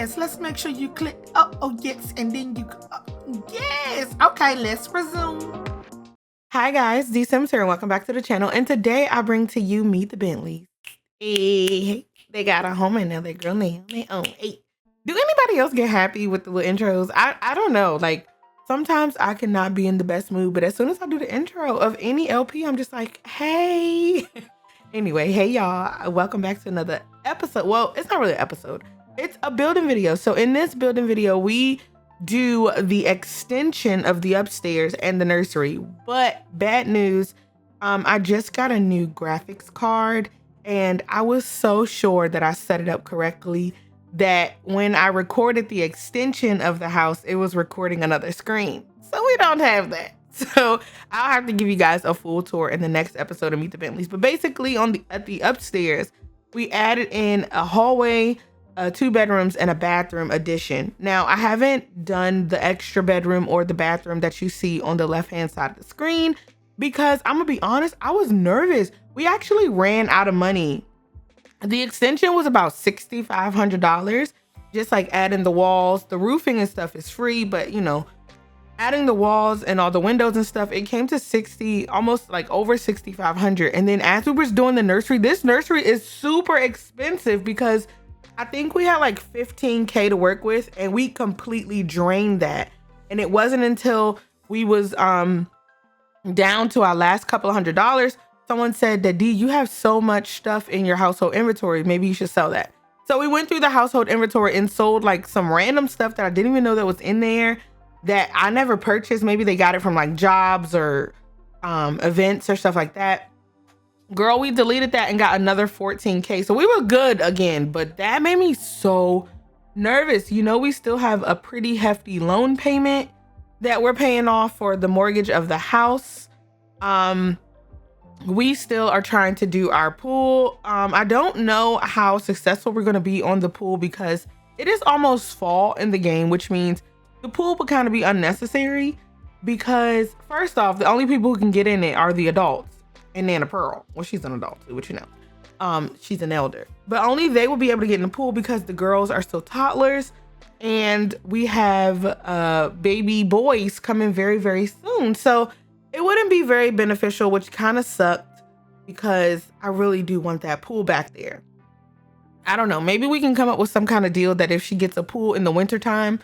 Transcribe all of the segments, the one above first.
yes, let's make sure you click. Oh, yes, and then you. Yes. Okay, let's resume. Hi guys, DeeSims here, and welcome back to the channel. And today I bring to you Meet the Bentleys. Hey, they got a home and now they're girl on their own. Hey, do anybody else get happy with the little intros? I don't know. Like sometimes I cannot be in the best mood, but as soon as I do the intro of any LP, I'm just like, hey. Anyway, hey y'all, welcome back to another episode. Well, it's not really an episode. It's a building video. So in this building video, we do the extension of the upstairs and the nursery. But bad news, I just got a new graphics card and I was so sure that I set it up correctly that when I recorded the extension of the house, it was recording another screen. So we don't have that. So I'll have to give you guys a full tour in the next episode of Meet the Bentleys. But basically at the upstairs, we added in a hallway, 2 bedrooms and a bathroom addition. Now I haven't done the extra bedroom or the bathroom that you see on the left-hand side of the screen because I'm gonna be honest, I was nervous. We actually ran out of money. The extension was about $6,500, just like adding the walls. The roofing and stuff is free, but you know, adding the walls and all the windows and stuff, it came to almost like over 6,500. And then as we was doing the nursery, this nursery is super expensive because I think we had like 15K to work with and we completely drained that. And it wasn't until we was down to our last couple of $100s, someone said that, Dee, you have so much stuff in your household inventory, maybe you should sell that. So we went through the household inventory and sold like some random stuff that I didn't even know that was in there that I never purchased. Maybe they got it from like jobs or events or stuff like that. Girl, we deleted that and got another 14K. So we were good again, but that made me so nervous. You know, we still have a pretty hefty loan payment that we're paying off for the mortgage of the house. We still are trying to do our pool. I don't know how successful we're going to be on the pool because it is almost fall in the game, which means the pool would kind of be unnecessary because first off, the only people who can get in it are the adults and Nana Pearl. Well, she's an adult too, but you know, she's an elder, but only they will be able to get in the pool because the girls are still toddlers and we have baby boys coming very, very soon. So it wouldn't be very beneficial, which kind of sucked because I really do want that pool back there. I don't know. Maybe we can come up with some kind of deal that if she gets a pool in the wintertime,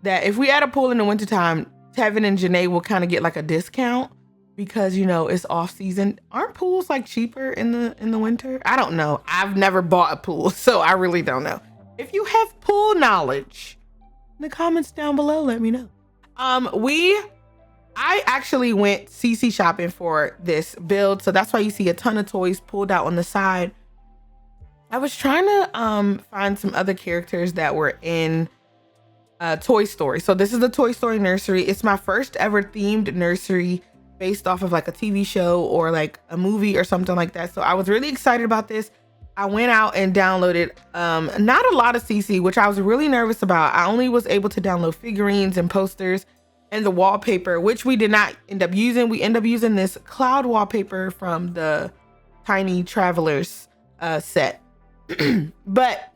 that if we add a pool in the wintertime, Tevin and Janae will kind of get like a discount because, you know, it's off season. Aren't pools like cheaper in the winter? I don't know. I've never bought a pool, so I really don't know. If you have pool knowledge in the comments down below, let me know. I actually went CC shopping for this build, so that's why you see a ton of toys pulled out on the side. I was trying to find some other characters that were in Toy Story. So this is the Toy Story Nursery. It's my first ever themed nursery based off of like a TV show or like a movie or something like that. So I was really excited about this. I went out and downloaded not a lot of CC, which I was really nervous about. I only was able to download figurines and posters and the wallpaper, which we did not end up using. We end up using this cloud wallpaper from the Tiny Travelers set. But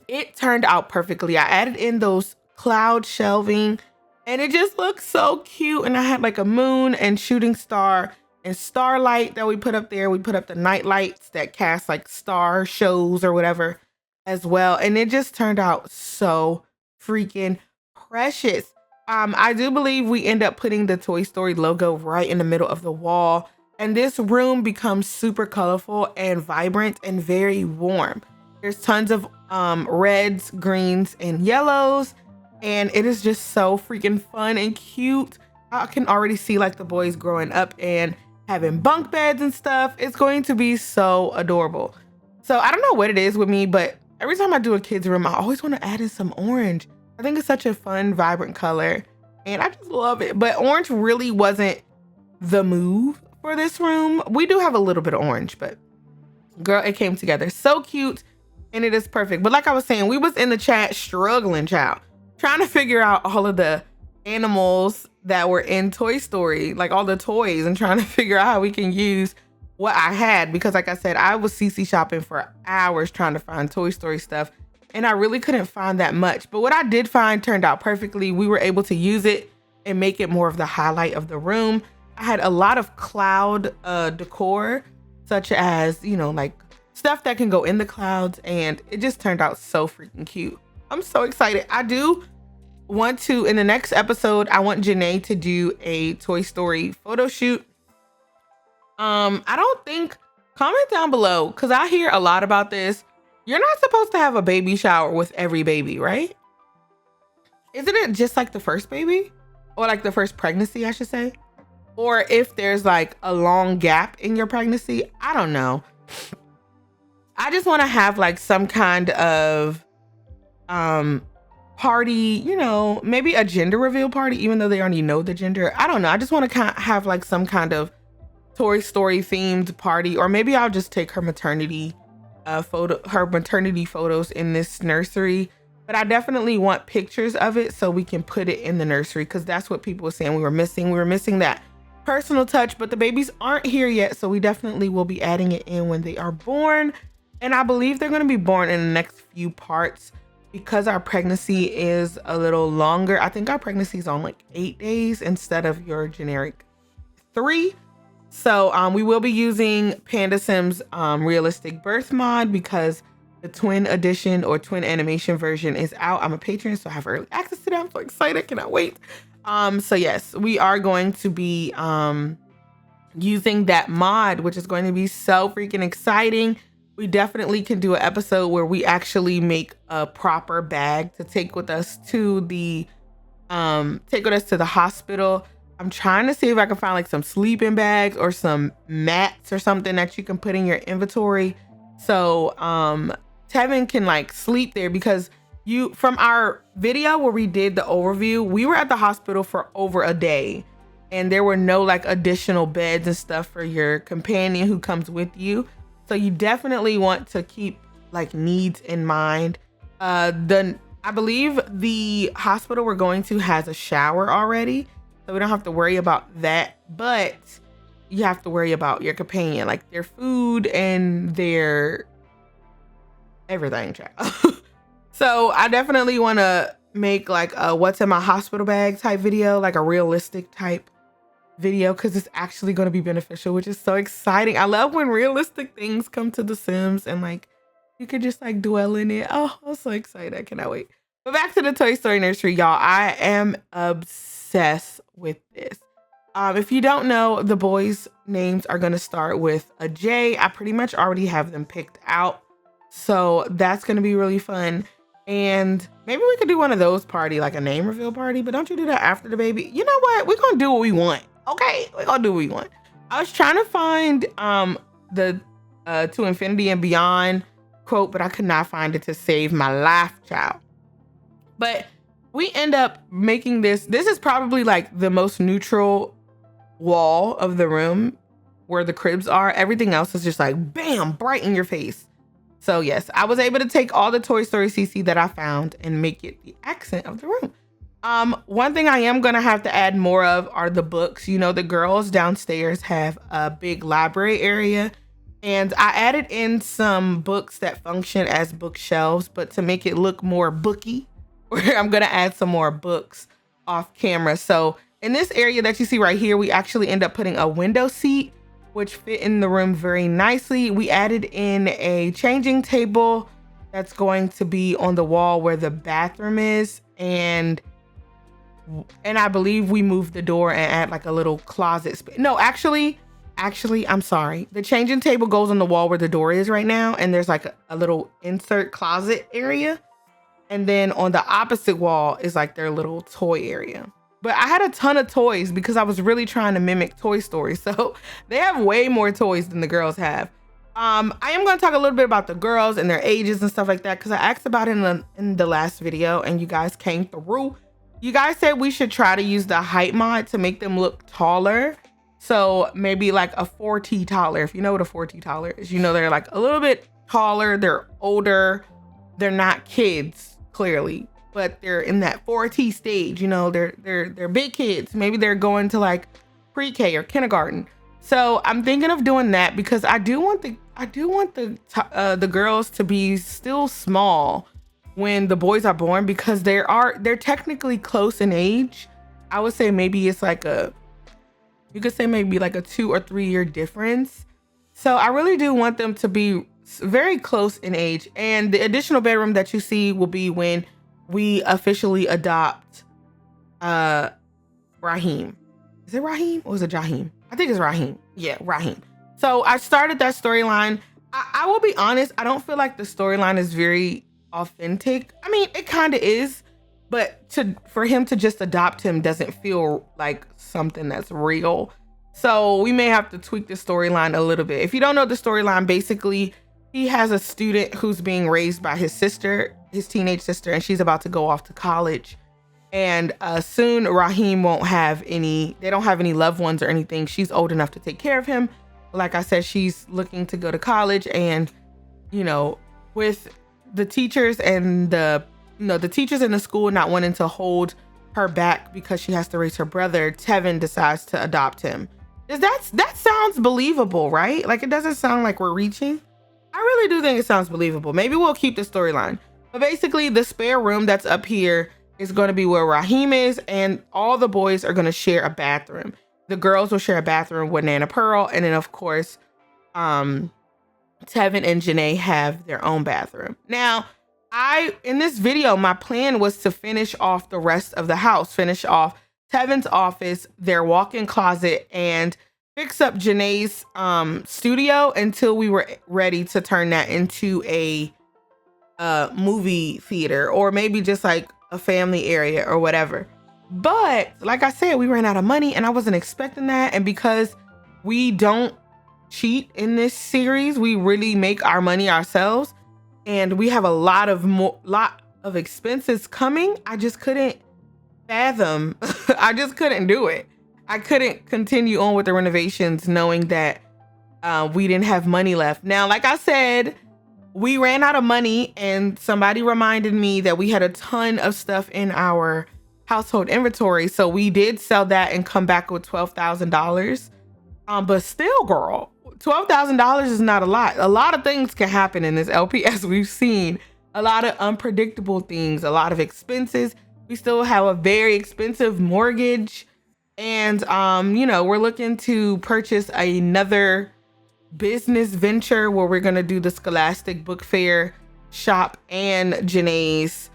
it turned out perfectly. I added in those cloud shelving and it just looks so cute. And I had like a moon and shooting star and starlight that we put up there. We put up the night lights that cast like star shows or whatever as well. And it just turned out so freaking precious. I do believe we end up putting the Toy Story logo right in the middle of the wall. And this room becomes super colorful and vibrant and very warm. There's tons of reds, greens, and yellows. And it is just so freaking fun and cute. I can already see like the boys growing up and having bunk beds and stuff. It's going to be so adorable. So I don't know what it is with me, but every time I do a kid's room, I always want to add in some orange. I think it's such a fun, vibrant color and I just love it. But orange really wasn't the move for this room. We do have a little bit of orange, but girl, it came together so cute and it is perfect. But like I was saying, we was in the chat struggling, child, trying to figure out all of the animals that were in Toy Story, like all the toys, and trying to figure out how we can use what I had, because like I said, I was CC shopping for hours trying to find Toy Story stuff. and I really couldn't find that much. But what I did find turned out perfectly. We were able to use it and make it more of the highlight of the room. I had a lot of cloud decor, such as, you know, like stuff that can go in the clouds, and it just turned out so freaking cute. I'm so excited. I do want to, in the next episode, I want Janae to do a Toy Story photo shoot. I don't think, comment down below, because I hear a lot about this. You're not supposed to have a baby shower with every baby, right? Isn't it just like the first baby? Or like the first pregnancy, I should say? Or if there's like a long gap in your pregnancy, I don't know. I just want to have like some kind of party, you know, maybe a gender reveal party, even though they already know the gender. I don't know. I just want to have like some kind of Toy Story themed party, or maybe I'll just take her maternity photos in this nursery. But I definitely want pictures of it so we can put it in the nursery, because that's what people were saying we were missing. We were missing that personal touch, but the babies aren't here yet, so we definitely will be adding it in when they are born. And I believe they're going to be born in the next few parts, because our pregnancy is a little longer. I think our pregnancy is on like 8 days instead of your generic 3. So we will be using DeeSims realistic birth mod, because the twin edition or twin animation version is out. I'm a patron, so I have early access to that. I'm so excited, cannot wait. So yes, we are going to be using that mod, which is going to be so freaking exciting. We definitely can do an episode where we actually make a proper bag to take with us to the hospital. I'm trying to see if I can find like some sleeping bags or some mats or something that you can put in your inventory. So Tevin can like sleep there, because from our video where we did the overview, we were at the hospital for over a day and there were no like additional beds and stuff for your companion who comes with you. So you definitely want to keep like needs in mind. I believe the hospital we're going to has a shower already, so we don't have to worry about that, but you have to worry about your companion, like their food and their everything, child. So I definitely want to make like a what's in my hospital bag type video, like a realistic type video, because it's actually going to be beneficial, which is so exciting. I love when realistic things come to The Sims and like you could just like dwell in it. Oh, I'm so excited. I cannot wait. But back to the Toy Story Nursery, y'all. I am obsessed with this. If you don't know, the boys' names are going to start with a J. I pretty much already have them picked out, so that's going to be really fun. And maybe we could do one of those party, like a name reveal party, but don't you do that after the baby? You know what? We're going to do what we want. Okay, we're going to do what we want. I was trying to find the To Infinity and Beyond quote, but I could not find it to save my life, child. But we end up making this. This is probably like the most neutral wall of the room where the cribs are. Everything else is just like, bam, bright in your face. So yes, I was able to take all the Toy Story CC that I found and make it the accent of the room. One thing I am gonna have to add more of are the books. You know, the girls downstairs have a big library area, and I added in some books that function as bookshelves, but to make it look more booky, I'm gonna add some more books off camera. So in this area that you see right here, we actually end up putting a window seat, which fit in the room very nicely. We added in a changing table that's going to be on the wall where the bathroom is, and I believe we moved the door and add like a little closet space. No, actually, I'm sorry. The changing table goes on the wall where the door is right now, and there's like a little insert closet area. And then on the opposite wall is like their little toy area. But I had a ton of toys because I was really trying to mimic Toy Story. So they have way more toys than the girls have. I am going to talk a little bit about the girls and their ages and stuff like that, because I asked about it in the last video and you guys came through. You guys said we should try to use the height mod to make them look taller. So maybe like a 4T taller. If you know what a 4T taller is, you know they're like a little bit taller, they're older, they're not kids clearly, but they're in that 4T stage. You know, they're big kids. Maybe they're going to like pre-K or kindergarten. So I'm thinking of doing that because I do want the girls to be still small, when the boys are born, because they're technically close in age. I would say maybe it's like you could say maybe like a 2 or 3 year difference. So I really do want them to be very close in age. And the additional bedroom that you see will be when we officially adopt Raheem. Is it Raheem or is it Jaheim? I think it's Raheem. Yeah, Raheem. So I started that storyline. I will be honest, I don't feel like the storyline is very authentic. I mean, it kind of is, but for him to just adopt him doesn't feel like something that's real. So we may have to tweak the storyline a little bit. If you don't know the storyline, basically he has a student who's being raised by his sister, his teenage sister, and she's about to go off to college. And soon Raheem won't have they don't have any loved ones or anything. She's old enough to take care of him. Like I said, she's looking to go to college, and with the teachers and the teachers in the school not wanting to hold her back because she has to raise her brother, Tevin decides to adopt him. That sounds believable, right? Like, it doesn't sound like we're reaching. I really do think it sounds believable. Maybe we'll keep the storyline. But basically, the spare room that's up here is going to be where Raheem is, and all the boys are going to share a bathroom. The girls will share a bathroom with Nana Pearl, and then of course, Tevin and Janae have their own bathroom. Now, in this video, my plan was to finish off the rest of the house, finish off Tevin's office, their walk-in closet, and fix up Janae's studio until we were ready to turn that into a movie theater, or maybe just like a family area or whatever. But like I said, we ran out of money and I wasn't expecting that. And because we don't cheat in this series, we really make our money ourselves, and we have a lot of expenses coming. I just couldn't fathom. I just couldn't do it. I couldn't continue on with the renovations knowing that we didn't have money left. Now, like I said, we ran out of money, and somebody reminded me that we had a ton of stuff in our household inventory. So we did sell that and come back with $12,000. But still, girl, $12,000 is not a lot. A lot of things can happen in this LP, as we've seen. A lot of unpredictable things, a lot of expenses. We still have a very expensive mortgage. And, we're looking to purchase another business venture where we're going to do the Scholastic Book Fair shop and Janae's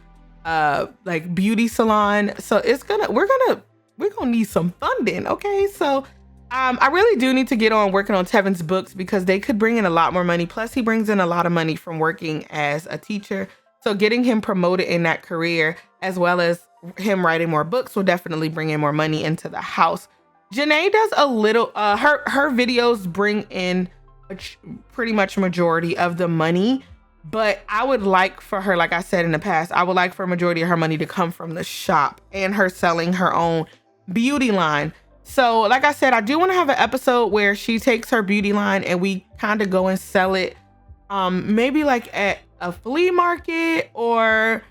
like beauty salon. So we're gonna need some funding. Okay, so I really do need to get on working on Tevin's books, because they could bring in a lot more money. Plus, he brings in a lot of money from working as a teacher. So getting him promoted in that career, as well as him writing more books, will definitely bring in more money into the house. Janae does a little, her videos bring in pretty much majority of the money. But I would like for her, like I said in the past, I would like for a majority of her money to come from the shop and her selling her own beauty line. So like I said, I do want to have an episode where she takes her beauty line and we kind of go and sell it. Maybe like at a flea market, or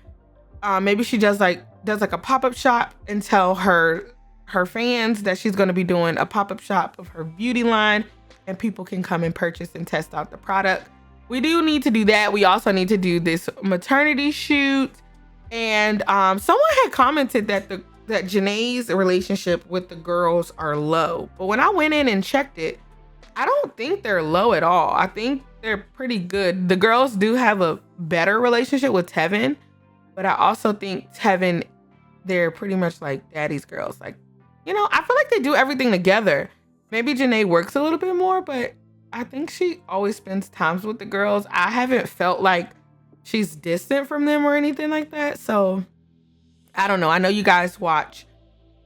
maybe she does like a pop-up shop and tell her fans that she's going to be doing a pop-up shop of her beauty line, and people can come and purchase and test out the product. We do need to do that. We also need to do this maternity shoot. And someone had commented that Janae's relationship with the girls are low. But when I went in and checked it, I don't think they're low at all. I think they're pretty good. The girls do have a better relationship with Tevin, but I also think Tevin, they're pretty much like daddy's girls. Like, I feel like they do everything together. Maybe Janae works a little bit more, but I think she always spends times with the girls. I haven't felt like she's distant from them or anything like that. So I don't know. I know you guys watch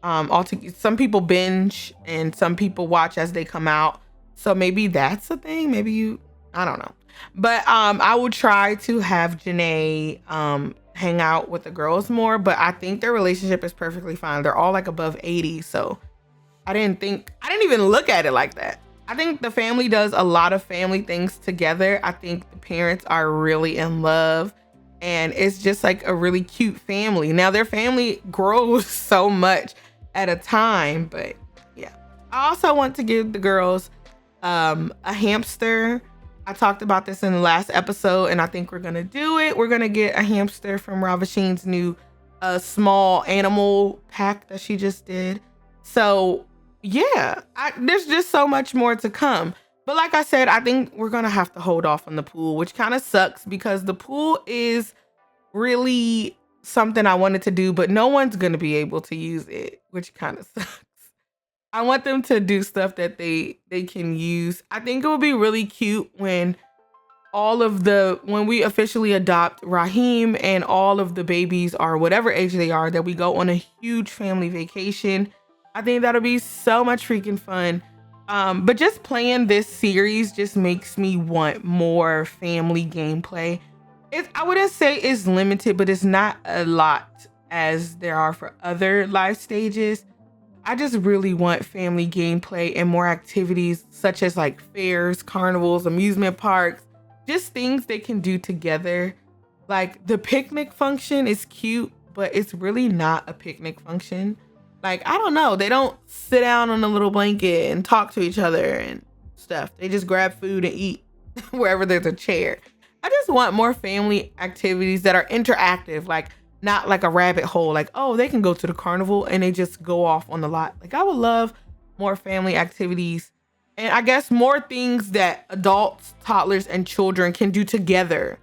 some people binge and some people watch as they come out. So maybe that's a thing. Maybe I don't know. But I will try to have Janae hang out with the girls more. But I think their relationship is perfectly fine. They're all like above 80. So I didn't even look at it like that. I think the family does a lot of family things together. I think the parents are really in love, and it's just like a really cute family. Now their family grows so much at a time, but yeah. I also want to give the girls a hamster. I talked about this in the last episode, and I think we're gonna do it. We're gonna get a hamster from Ravasheen's new small animal pack that she just did. So yeah, there's just so much more to come. But like I said, I think we're gonna have to hold off on the pool, which kind of sucks because the pool is really something I wanted to do, but no one's gonna be able to use it, which kind of sucks. I want them to do stuff that they can use. I think it would be really cute when we officially adopt Raheem and all of the babies are whatever age they are, that we go on a huge family vacation. I think that'll be so much freaking fun. But just playing this series just makes me want more family gameplay. I wouldn't say it's limited, but it's not a lot as there are for other life stages. I just really want family gameplay and more activities such as like fairs, carnivals, amusement parks, just things they can do together. Like the picnic function is cute, but it's really not a picnic function. Like, I don't know, they don't sit down on a little blanket and talk to each other and stuff. They just grab food and eat wherever there's a chair. I just want more family activities that are interactive, like not like a rabbit hole, like, oh, they can go to the carnival and they just go off on the lot. Like, I would love more family activities, and I guess more things that adults, toddlers, and children can do together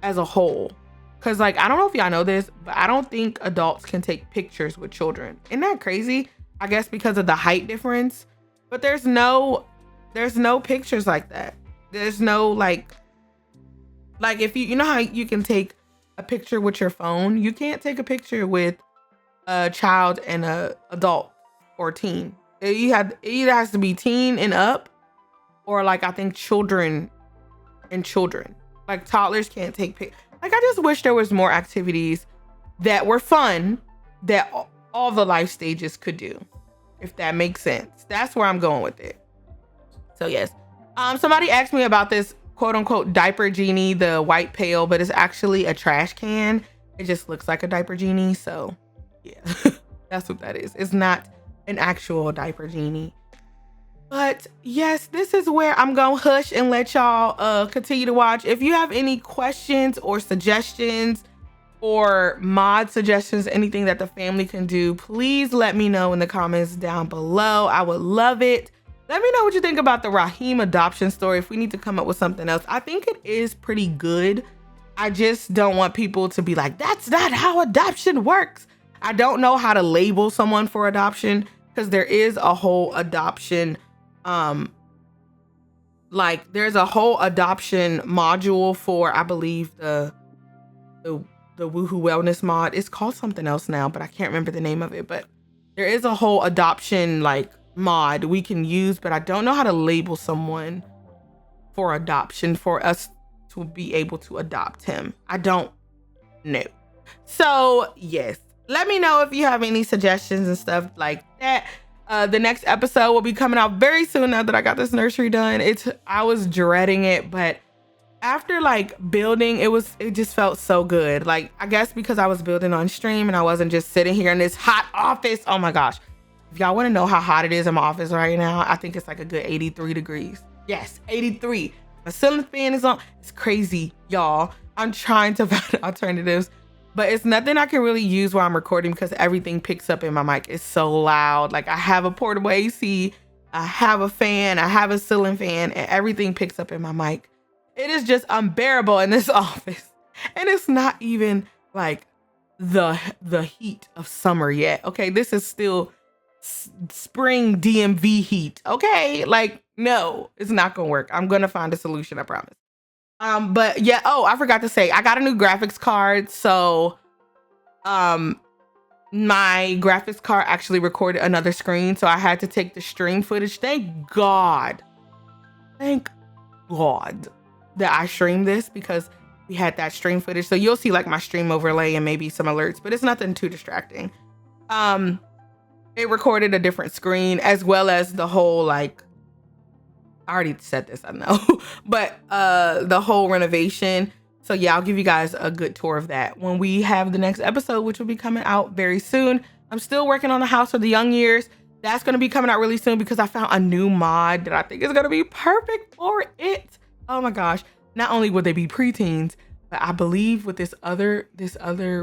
as a whole. Cause like, I don't know if y'all know this, but I don't think adults can take pictures with children. Isn't that crazy? I guess because of the height difference, but there's no pictures like that. There's no like if you know how you can take a picture with your phone, you can't take a picture with a child and a adult or teen. It either has to be teen and up, or like I think children and children. Like toddlers can't take pictures. Like, I just wish there was more activities that were fun that all the life stages could do, if that makes sense. That's where I'm going with it. So yes, somebody asked me about this quote unquote diaper genie, the white pail, but it's actually a trash can. It just looks like a diaper genie. So yeah, that's what that is. It's not an actual diaper genie. But yes, this is where I'm gonna hush and let y'all continue to watch. If you have any questions or suggestions or mod suggestions, anything that the family can do, please let me know in the comments down below. I would love it. Let me know what you think about the Raheem adoption story, if we need to come up with something else. I think it is pretty good. I just don't want people to be like, that's not how adoption works. I don't know how to label someone for adoption, because there is a whole adoption there's a whole adoption module for, I believe, the Woohoo Wellness mod. It's called something else now, but I can't remember the name of it. But there is a whole adoption like mod we can use, but I don't know how to label someone for adoption for us to be able to adopt him. I don't know. So yes, let me know if you have any suggestions and stuff like that. The next episode will be coming out very soon now that I got this nursery done. I was dreading it, but after like building, it just felt so good. Like, I guess because I was building on stream and I wasn't just sitting here in this hot office. Oh my gosh. If y'all want to know how hot it is in my office right now, I think it's like a good 83 degrees. Yes, 83. My ceiling fan is on. It's crazy, y'all. I'm trying to find alternatives, but it's nothing I can really use while I'm recording because everything picks up in my mic. It's so loud. Like, I have a portable AC, I have a fan, I have a ceiling fan, and everything picks up in my mic. It is just unbearable in this office. And it's not even like the heat of summer yet. Okay, this is still spring DMV heat. Okay, like, no, it's not gonna work. I'm gonna find a solution, I promise. But yeah, oh, I forgot to say, I got a new graphics card. So my graphics card actually recorded another screen, so I had to take the stream footage. Thank God that I streamed this, because we had that stream footage. So you'll see like my stream overlay and maybe some alerts, but it's nothing too distracting. It recorded a different screen, as well as the whole, like, I already said this, I know, but the whole renovation. So yeah, I'll give you guys a good tour of that when we have the next episode, which will be coming out very soon. I'm still working on the house for the young years. That's going to be coming out really soon because I found a new mod that I think is going to be perfect for it. Oh my gosh. Not only would they be preteens, but I believe with this other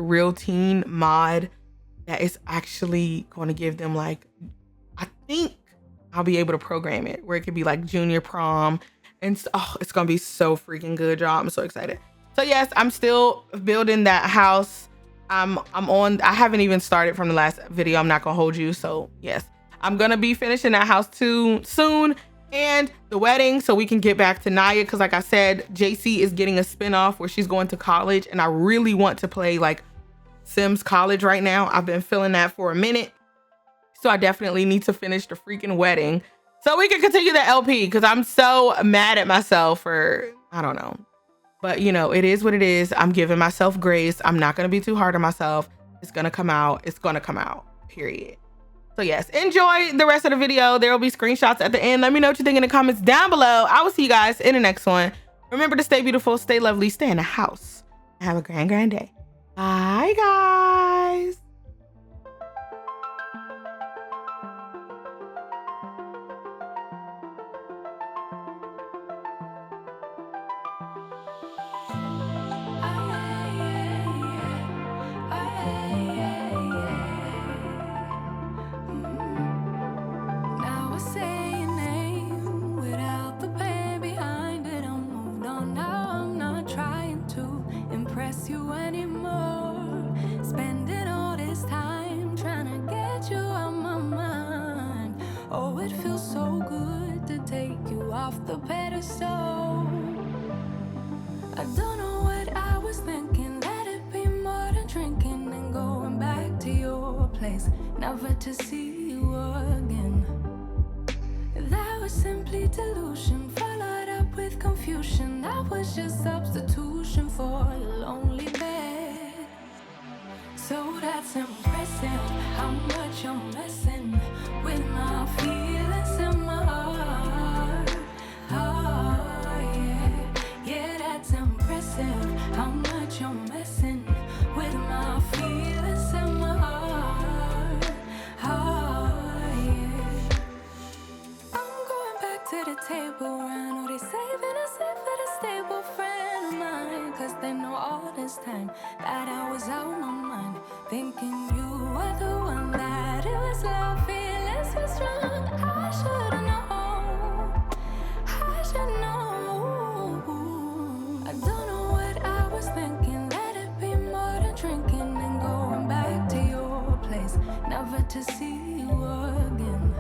real teen mod that is actually going to give them like, I think I'll be able to program it where it could be like junior prom. And it's going to be so freaking good, y'all. I'm so excited. So yes, I'm still building that house. I haven't even started from the last video. I'm not going to hold you. So yes, I'm going to be finishing that house too soon. And the wedding, so we can get back to Naya, because like I said, JC is getting a spinoff where she's going to college, and I really want to play like Sims College right now. I've been feeling that for a minute, so I definitely need to finish the freaking wedding so we can continue the LP, because I'm so mad at myself for, I don't know, but you know, it is what it is. I'm giving myself grace. I'm not going to be too hard on myself. It's going to come out. It's going to come out, period. So yes, enjoy the rest of the video. There will be screenshots at the end. Let me know what you think in the comments down below. I will see you guys in the next one. Remember to stay beautiful, stay lovely, stay in the house. Have a grand day. Bye, guys. You anymore, spending all this time trying to get you out my mind. Oh, it feels so good to take you off the pedestal. I don't know what I was thinking. Let it be more than drinking and going back to your place, never to see you again. That was simply delusion, followed up with confusion. That was just substitution for your lonely bed. So that's impressive, how much you're messing with my feelings in my heart. Oh yeah, yeah, that's impressive, how much you're messing with my feelings in my heart. Oh yeah, I'm going back to the table. I know they saving us for the stable friend of mine, 'cause they know all this time that I was out my mind, thinking you were the one, that it was love, feelings were strong. I should've known, I should know. I don't know what I was thinking. Let it be more than drinking and going back to your place, never to see you again.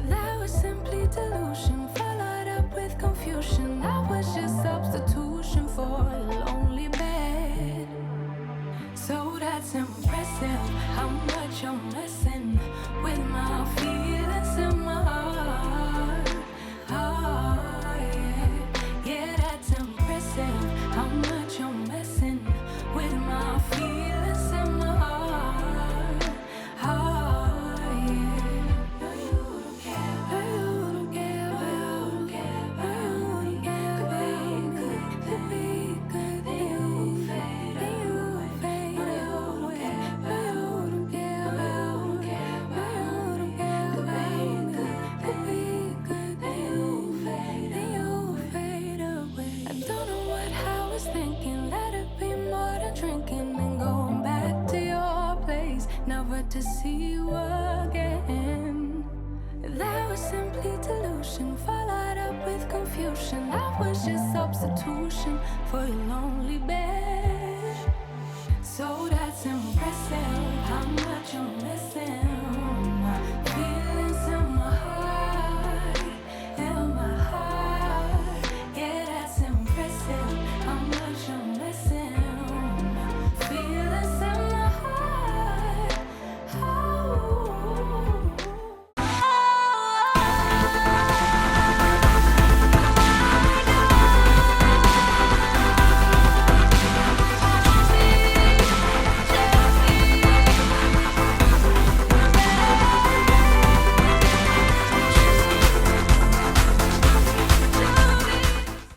That was simply delusion, followed up with confusion. That was just substitution for a lonely bed. So that's impressive, how much you're messing with my feelings in my heart. Oh yeah, yeah, that's impressive, how much you're messing with my feelings in my heart. Oh yeah. No, you don't care. No, you don't care. No, you don't care. No, you don't care. Could be good. Then you fade. Then you fade. No, you don't care. No, you don't care. No, you don't care. No, you don't care. Could be good. Then you fade. Then you fade away. I don't know what I was thinking. Let it be more than drinking and going back to your place, never to see you again. That was simply delusion, followed up with confusion. That was just substitution for your lonely bed. So that's impressive, how much you're missing.